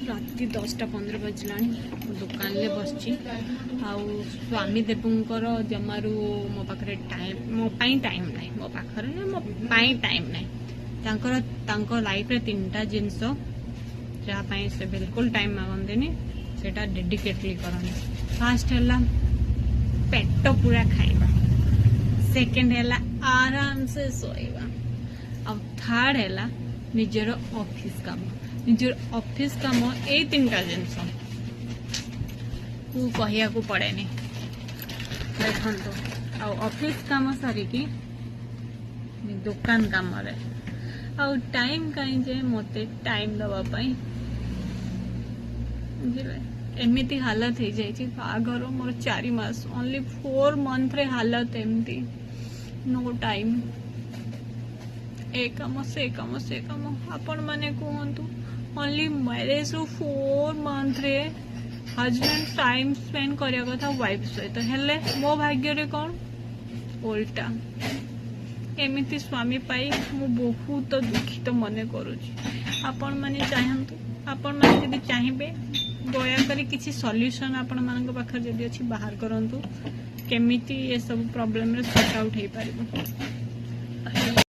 राति 10:15 बजला दुकान ले बस स्वामी देवंकर जमारू मो पाखे टाइम मो टाइम ना मो पाखे मो टाइम ना लाइफ रे 3टा जिनस जहाँ से बिल्कुल टाइम मागंती से डेडिकेटली करनी। फास्ट है पेट पूरा खाइबा, सेकेंड है आराम से सोइबा, और थर्ड है निजर ऑफिस काम। निजर ऑफिस काम ये 3टा जिनस को कहिया को पड़ेनी। देखो ऑफिस काम सारिकी दुकान काम रे आउ टाइम कहीं जे मते टाइम दवापाई एमती हालत हो जाए बाघर मोर 4 मास ओनली 4 मंथ रे हालत एमती नो टाइम ए काम से काम से काम। आपण माने कहतु ओनली मैरिज 4 मंथ रे हजबैंड टाइम स्पेंड करिया कथा वाइफ सहित हेले मो भाग्य रे कौन उल्टा एमती स्वामी पाई मु बहुत दुखित मन करुची। आपण माने चाहंतु आपण माने यदि चाहिए दया करी किसी सॉल्यूशन आपण मान पाखे जदि अच्छी बाहर करंतु केमिति ये सब प्रॉब्लम रे सॉर्ट आउट हो पारिबो।